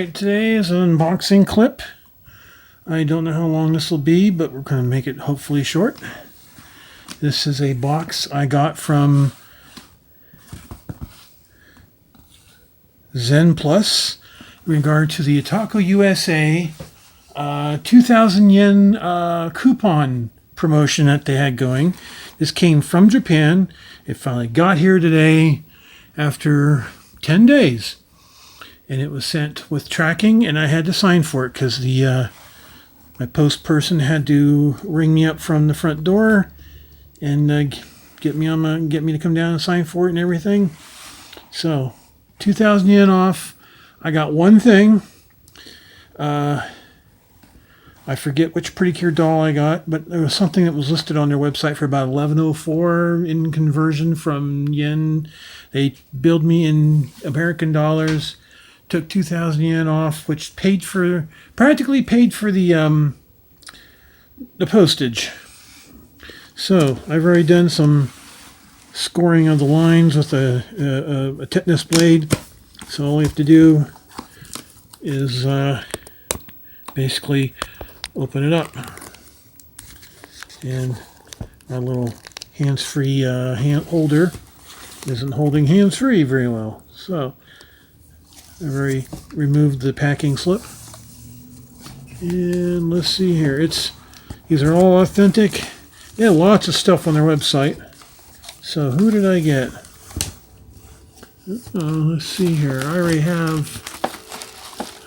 Alright, today is an unboxing clip. I don't know how long this will be, but we're going to make it hopefully short. This is a box I got from Zen Plus in regard to the Otaku USA 2,000 yen coupon promotion that they had going. This came from Japan. It finally got here today after 10 days. And it was sent with tracking, and I had to sign for it because my post person had to ring me up from the front door and get me to come down and sign for it and everything. So 2,000 yen off. I got one thing. I forget which Pretty Cure doll I got, but there was something that was listed on their website for about 1104 in conversion from yen. They billed me in American dollars. Took 2,000 yen off, which practically paid for the postage. So I've already done some scoring of the lines with a tetanus blade. So all we have to do is basically open it up, and my little hands-free hand holder isn't holding hands-free very well. So I've already removed the packing slip. And let's see here. These are all authentic. They have lots of stuff on their website. So who did I get? Let's see here. I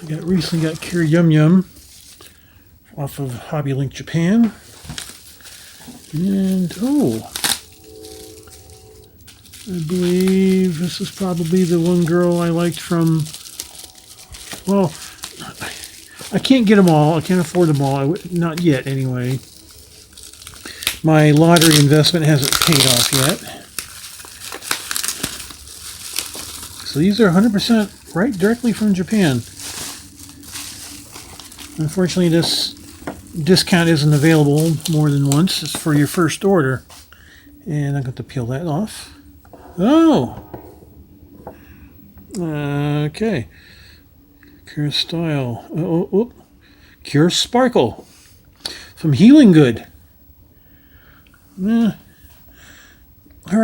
recently got Cure Yum Yum off of Hobby Link Japan. And I believe this is probably the one girl I liked from. Well, I can't get them all. I can't afford them all. Not yet, anyway. My lottery investment hasn't paid off yet. So these are 100% right directly from Japan. Unfortunately, this discount isn't available more than once. It's for your first order. And I'm going to peel that off. Oh! Okay. Cure Style. Cure Sparkle. From Healing Good. Her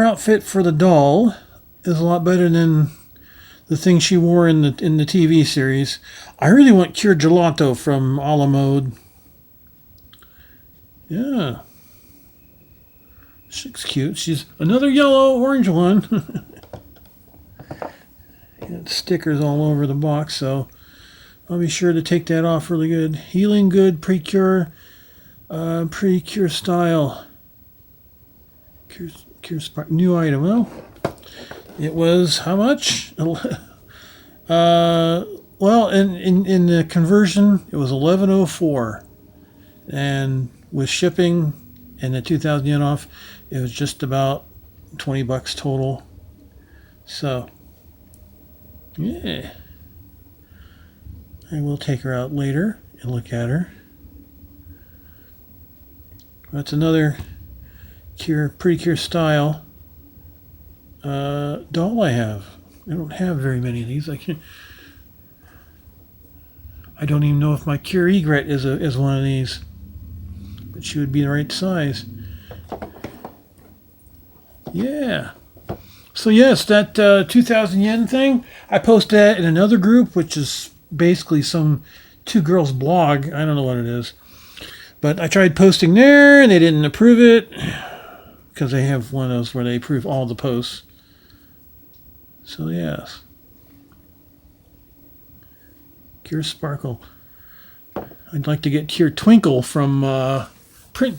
outfit for the doll is a lot better than the thing she wore in the TV series. I really want Cure Gelato from a la mode. Yeah. She's cute. She's another yellow orange one. Got stickers all over the box, so I'll be sure to take that off really good. Healing Good Pre-Cure Style. Cure Spark. New item. Well, it was how much? Well, in the conversion, it was 1104, and with shipping and the 2,000 yen off, it was just about 20 bucks total. So, yeah. I will take her out later and look at her. That's another Pretty Cure Style doll I have. I don't have very many of these. I don't even know if my Cure Egret is one of these, but she would be the right size. Yeah. So yes, that 2,000 yen thing, I posted that in another group, which is basically some two girls blog. I don't know what it is. But I tried posting there, and they didn't approve it, because they have one of those where they approve all the posts. So yes. Cure Sparkle. I'd like to get Cure Twinkle from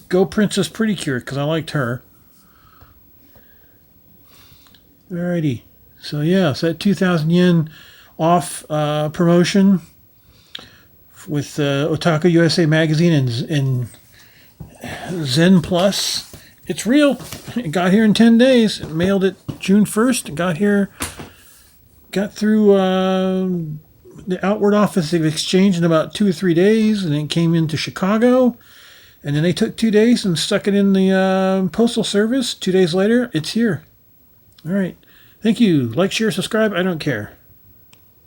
Go Princess Pretty Cure, because I liked her. Alrighty. So yeah, so that 2,000 yen off promotion with Otaku USA magazine and Zen Plus. It's real. It got here in 10 days. It mailed it June 1st. It got through the outward office of exchange in about 2 or 3 days, and it came into Chicago. And then they took 2 days and stuck it in the postal service. 2 days later, it's here. All right. Thank you. Like, share, subscribe. I don't care.